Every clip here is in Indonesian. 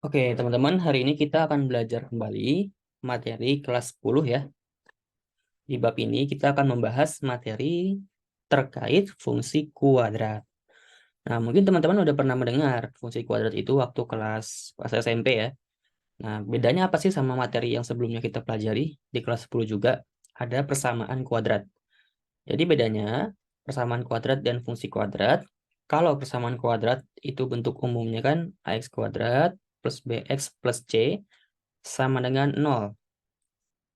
Oke, teman-teman, hari ini kita akan belajar kembali materi kelas 10 ya. Di bab ini kita akan membahas materi terkait fungsi kuadrat. Nah, mungkin teman-teman udah pernah mendengar fungsi kuadrat itu waktu kelas SMP ya. Nah, bedanya apa sih sama materi yang sebelumnya kita pelajari di kelas 10 juga? Ada persamaan kuadrat. Jadi bedanya persamaan kuadrat dan fungsi kuadrat. Kalau persamaan kuadrat itu bentuk umumnya kan ax kuadrat plus bx plus c sama dengan 0.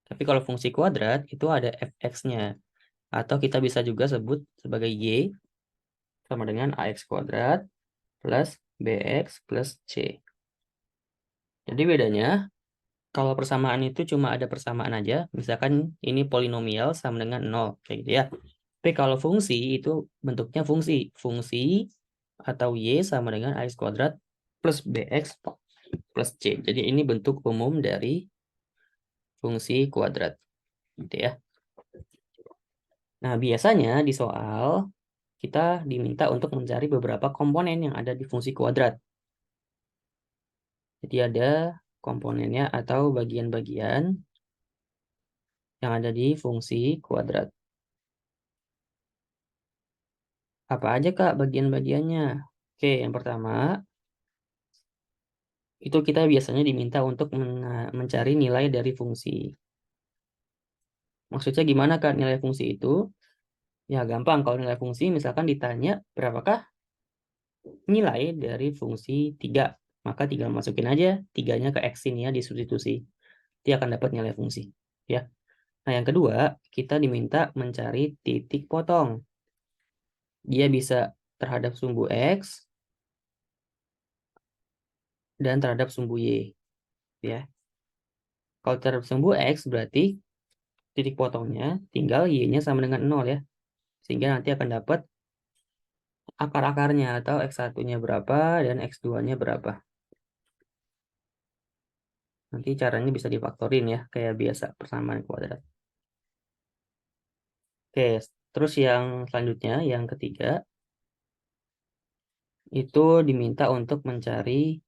Tapi kalau fungsi kuadrat itu ada fx-nya. Atau kita bisa juga sebut sebagai y sama dengan ax kuadrat plus bx plus c. Jadi bedanya, kalau persamaan itu cuma ada persamaan aja, misalkan ini polinomial sama dengan 0, kayak gitu ya. Tapi kalau fungsi itu bentuknya fungsi. Fungsi atau y sama dengan ax kuadrat plus bx plus c. Jadi ini bentuk umum dari fungsi kuadrat. Gitu ya. Nah, biasanya di soal kita diminta untuk mencari beberapa komponen yang ada di fungsi kuadrat. Jadi ada komponennya atau bagian-bagian yang ada di fungsi kuadrat. Apa aja Kak bagian-bagiannya? Oke, yang pertama itu kita biasanya diminta untuk mencari nilai dari fungsi. Maksudnya gimana Kak nilai fungsi itu? Ya gampang, kalau nilai fungsi misalkan ditanya berapakah nilai dari fungsi 3. Maka tinggal masukin aja 3-nya ke X ini ya, disubstitusi. Dia akan dapat nilai fungsi. Ya. Nah, yang kedua, kita diminta mencari titik potong. Dia bisa terhadap sumbu X dan terhadap sumbu Y. Ya. Kalau terhadap sumbu X berarti titik potongnya tinggal Y-nya sama dengan 0 ya. Sehingga nanti akan dapat akar-akarnya atau X1-nya berapa dan X2-nya berapa. Nanti caranya bisa difaktorin ya, kayak biasa persamaan kuadrat. Oke, terus yang selanjutnya, yang ketiga, itu diminta untuk mencari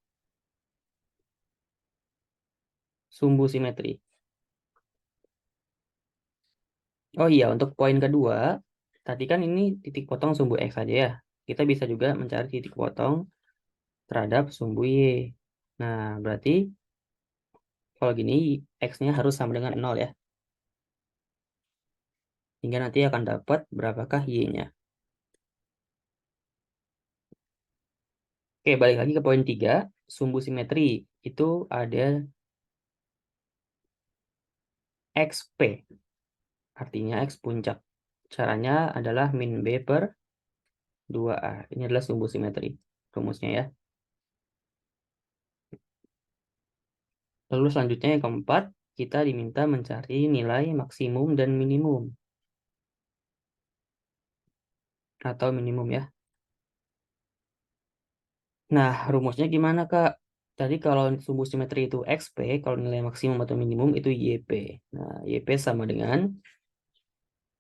sumbu simetri. Oh iya, untuk poin kedua, tadi kan ini titik potong sumbu X saja ya. Kita bisa juga mencari titik potong terhadap sumbu Y. Nah, berarti kalau gini, X-nya harus sama dengan 0 ya. Hingga nanti akan dapat berapakah Y-nya. Oke, balik lagi ke poin 3. Sumbu simetri itu ada XP. Artinya X puncak. Caranya adalah min B per 2A. Ini adalah sumbu simetri. Rumusnya ya. Lalu selanjutnya yang keempat, kita diminta mencari nilai maksimum dan minimum. Atau minimum ya. Nah, rumusnya gimana, Kak? Tadi kalau sumbu simetri itu XP, kalau nilai maksimum atau minimum itu YP. Nah, YP sama dengan,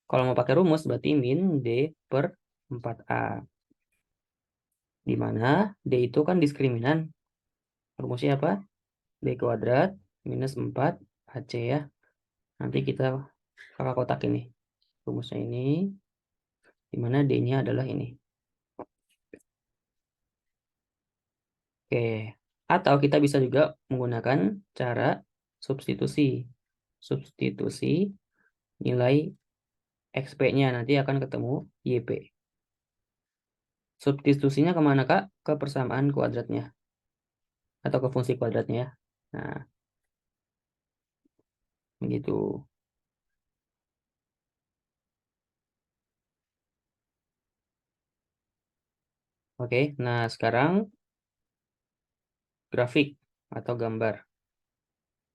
kalau mau pakai rumus berarti min D per 4A. Di mana D itu kan diskriminan. Rumusnya apa? D kuadrat minus 4 AC ya. Nanti kita kakak kotak ini. Rumusnya ini, di mana D-nya adalah ini. Oke. Atau kita bisa juga menggunakan cara substitusi. Substitusi nilai XP-nya nanti akan ketemu YP. Substitusinya kemana, Kak? Ke persamaan kuadratnya. Atau ke fungsi kuadratnya. Nah, begitu. Oke, nah sekarang grafik atau gambar.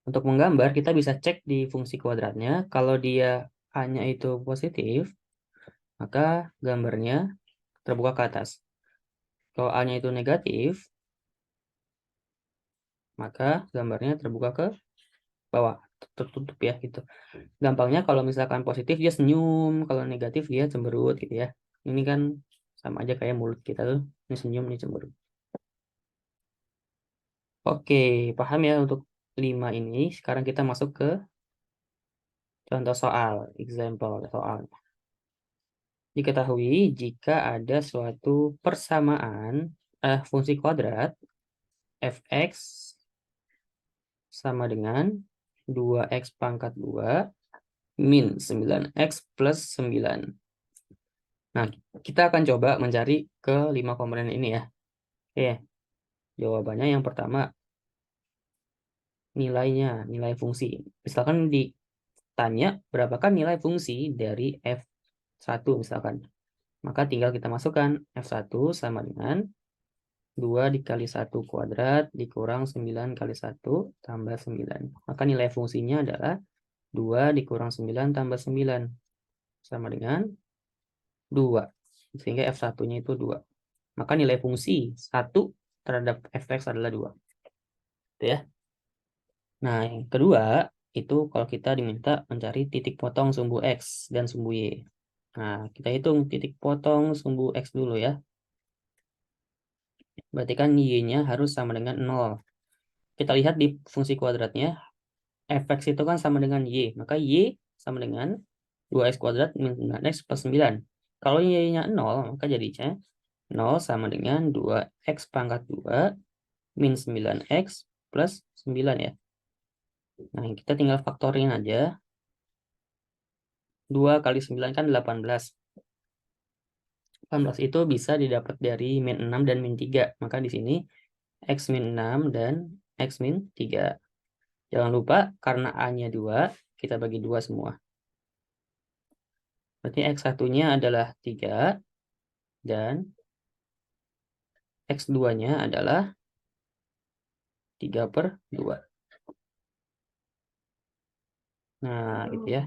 Untuk menggambar, kita bisa cek di fungsi kuadratnya. Kalau dia A-nya itu positif, maka gambarnya terbuka ke atas. Kalau A-nya itu negatif, maka gambarnya terbuka ke bawah, tertutup ya gitu. Gampangnya kalau misalkan positif dia senyum, kalau negatif dia cemberut gitu ya. Ini kan sama aja kayak mulut kita tuh, ini senyum, ini cemberut. Oke, paham ya untuk 5 ini. Sekarang kita masuk ke contoh soal, example soal. Diketahui jika ada suatu persamaan fungsi kuadrat fx sama dengan 2x pangkat 2 min 9x plus 9. Nah, kita akan coba mencari ke 5 komponen ini ya. Oke, jawabannya yang pertama, nilainya, nilai fungsi. Misalkan ditanya berapakah nilai fungsi dari f1 misalkan. Maka tinggal kita masukkan f1 sama dengan 2 dikali 1 kuadrat dikurang 9 kali 1 tambah 9. Maka nilai fungsinya adalah 2 dikurang 9 tambah 9 sama dengan 2. Sehingga f1-nya itu 2. Maka nilai fungsi 1 terhadap fx adalah 2. Itu ya. Nah, yang kedua, itu kalau kita diminta mencari titik potong sumbu x dan sumbu y. Nah, kita hitung titik potong sumbu x dulu ya. Berarti kan y-nya harus sama dengan 0. Kita lihat di fungsi kuadratnya, fx itu kan sama dengan y. Maka y sama dengan 2x kuadrat min 9x plus 9. Kalau y-nya 0, maka jadinya 0 sama dengan 2x pangkat 2 min 9x plus 9 ya. Nah, kita tinggal faktorin aja. 2 kali 9 kan 18. 18 itu bisa didapat dari min 6 dan min 3. Maka di sini x min 6 dan x min 3. Jangan lupa karena A-nya 2, kita bagi 2 semua. Berarti x1-nya adalah 3 dan x2-nya adalah 3/2. Nah, gitu ya.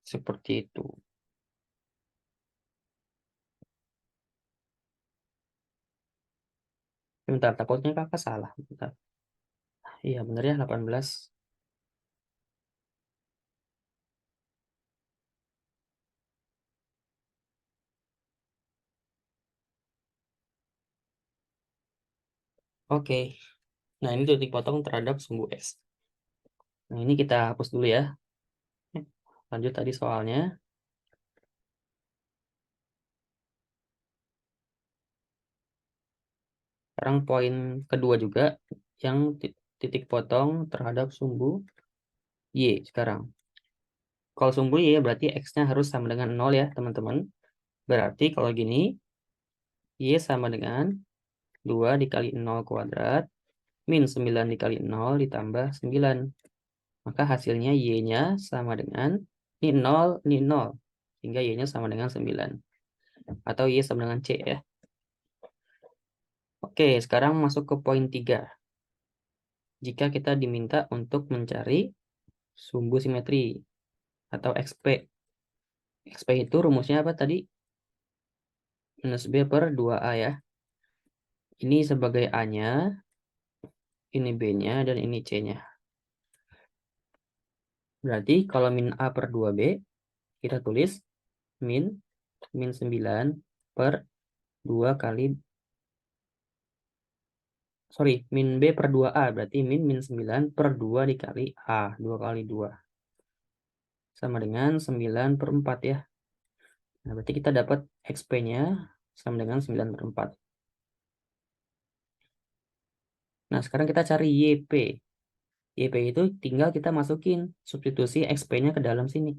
Seperti itu. Bentar, takutnya kakak salah. Bentar. Iya, benar ya, 18. Oke. Nah, ini titik potong terhadap sumbu x. Nah, ini kita hapus dulu ya. Lanjut tadi soalnya. Sekarang poin kedua juga, yang titik potong terhadap sumbu y sekarang. Kalau sumbu y berarti x-nya harus sama dengan 0 ya, teman-teman. Berarti kalau gini, y sama dengan 2 dikali 0 kuadrat, min 9 dikali 0 ditambah 9. Maka hasilnya y-nya sama dengan, ini 0, ini 0. Sehingga y-nya sama dengan 9. Atau y sama dengan c ya. Oke, sekarang masuk ke poin 3. Jika kita diminta untuk mencari sumbu simetri atau XP. XP itu rumusnya apa tadi? Minus B per 2A ya. Ini sebagai A-nya, ini B-nya, dan ini C-nya. Berarti kalau min A per 2B, kita tulis min 9 per 2 kali, sorry, min B per 2A. Berarti min 9 per 2 dikali A. 2 kali 2. Sama dengan 9 per 4 ya. Nah, berarti kita dapat XP-nya sama dengan 9 per 4. Nah, sekarang kita cari YP. YP itu tinggal kita masukin substitusi XP-nya ke dalam sini.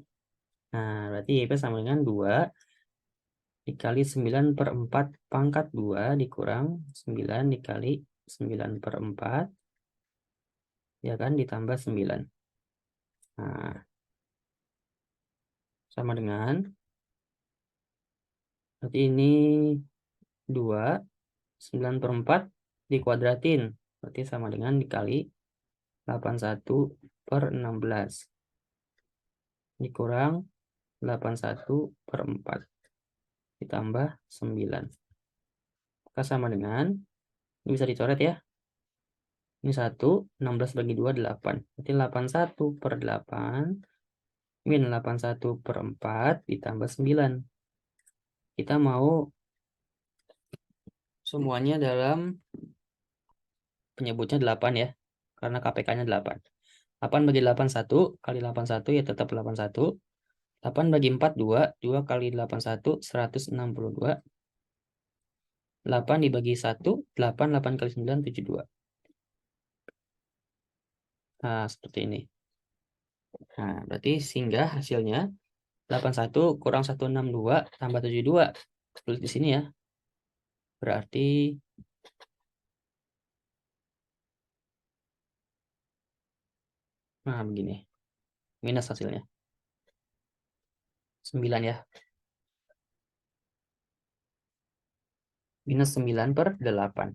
Nah, berarti YP sama dengan 2 dikali 9 per 4 pangkat 2 dikurang 9 dikali 9 per 4. Ya kan, ditambah 9. Nah, sama dengan, berarti ini 2, 9 per 4 dikuadratin. Berarti sama dengan dikali 81 per 16. Dikurang 81 per 4. Ditambah 9. Maka sama dengan, ini bisa dicoret ya. Ini 1, 16 bagi 2, 8. Berarti 81 per 8, min 81 per 4, ditambah 9. Kita mau semuanya dalam penyebutnya 8 ya, karena KPK-nya 8. 8 bagi 8, 1, kali 8, 1 ya tetap 81. 8 bagi 4, 2, 2 kali 8, 1, 162. 8 dibagi 1, 8, 8 kali 9, 72. Nah, seperti ini. Nah, berarti singgah hasilnya 81 kurang 162 tambah 72. Tulis di sini ya. Berarti, nah begini. Minus hasilnya. 9 ya. Minus 9 per 8.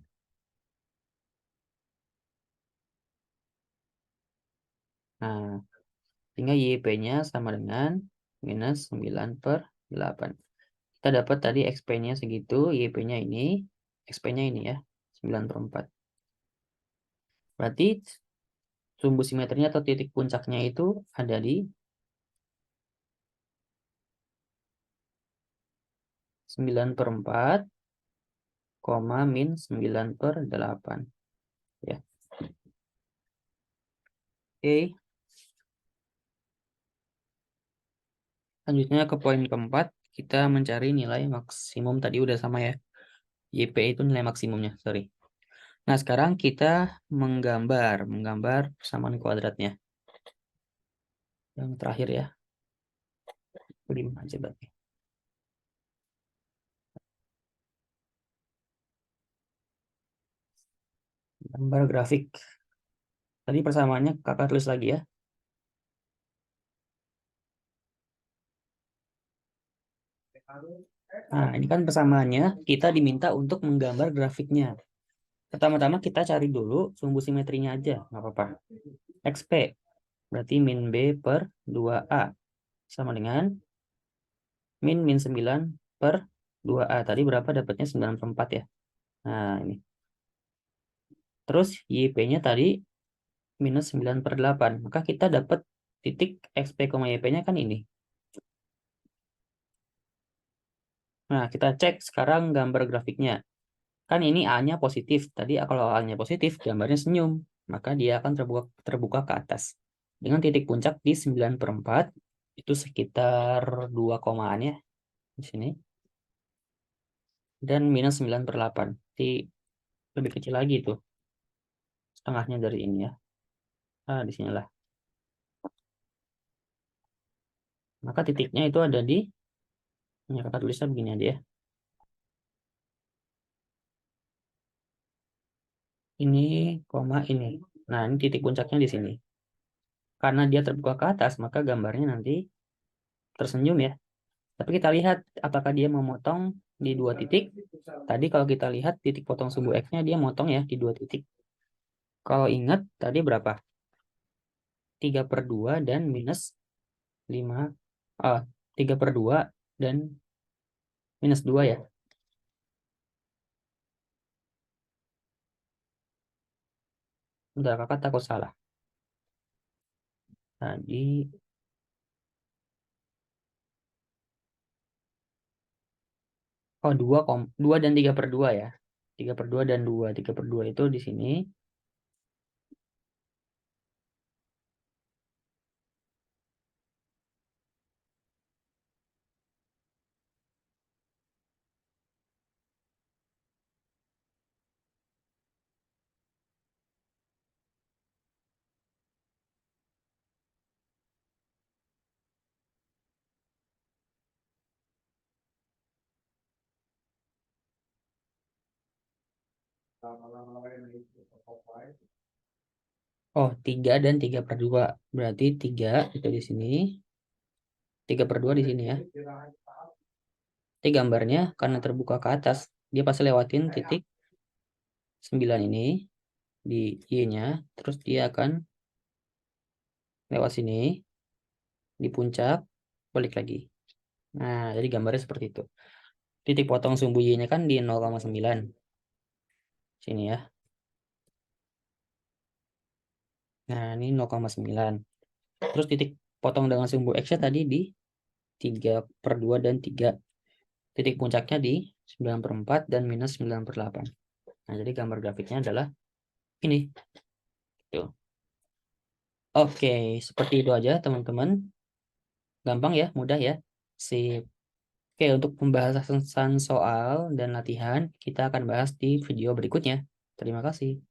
Nah, sehingga YP-nya sama dengan minus 9 per 8. Kita dapat tadi XP-nya segitu, YP-nya ini, XP-nya ini ya, 9 per 4. Berarti sumbu simetrinya atau titik puncaknya itu ada di 9 per 4, min 9 per 8. Ya. Oke. Selanjutnya ke poin keempat, kita mencari nilai maksimum tadi udah sama ya. YP itu nilai maksimumnya, sorry. Nah, sekarang kita menggambar persamaan kuadratnya. Yang terakhir ya. 5 aja berarti. Gambar grafik. Tadi persamaannya kakak tulis lagi ya. Nah, ini kan persamaannya, kita diminta untuk menggambar grafiknya. Pertama-tama kita cari dulu sumbu simetrinya aja, nggak apa-apa. XP, berarti min B per 2A. Sama dengan min 9 per 2A. Tadi berapa dapatnya? 9 per 4 ya. Nah, ini. Terus YP-nya tadi minus 9 per 8. Maka kita dapat titik XP, YP-nya kan ini. Nah, kita cek sekarang gambar grafiknya. Kan ini A-nya positif. Tadi kalau A-nya positif, gambarnya senyum. Maka dia akan terbuka ke atas. Dengan titik puncak di 9 per 4, itu sekitar 2 komaan ya. Di sini. Dan minus 9 per 8. Jadi lebih kecil lagi tuh. Setengahnya dari ini ya. Nah, di sinilah. Maka titiknya itu ada di, ya kakak tulisnya begini aja ya. Ini, koma ini. Nah, ini titik puncaknya di sini. Karena dia terbuka ke atas, maka gambarnya nanti tersenyum ya. Tapi kita lihat apakah dia memotong di 2 titik. Tadi kalau kita lihat titik potong sumbu X-nya, dia motong ya di 2 titik. Kalau ingat tadi berapa? 3 per 2 dan minus 5. 3 per 2 dan minus 2 ya. Bentar, kakak takut salah. Tadi, 2 dan 3 per 2 ya. 3 per 2 dan 2. 3 per 2 itu di sini. Oh, 3 dan 3 per 2. Berarti 3 itu di sini. 3 per 2 di sini ya. Jadi gambarnya karena terbuka ke atas, dia pasti lewatin titik 9 ini di Y-nya. Terus dia akan lewat sini, di puncak, balik lagi. Nah, jadi gambarnya seperti itu. Titik potong sumbu Y-nya kan di 0,9. Sini ya. Nah, ini 0,9. Terus titik potong dengan sumbu X-nya tadi di 3 per 2 dan 3. Titik puncaknya di 9 per 4 dan minus 9 per 8. Nah, jadi gambar grafiknya adalah ini. Tuh. Oke, seperti itu aja teman-teman. Gampang ya, mudah ya. Sip. Oke, untuk pembahasan soal dan latihan, kita akan bahas di video berikutnya. Terima kasih.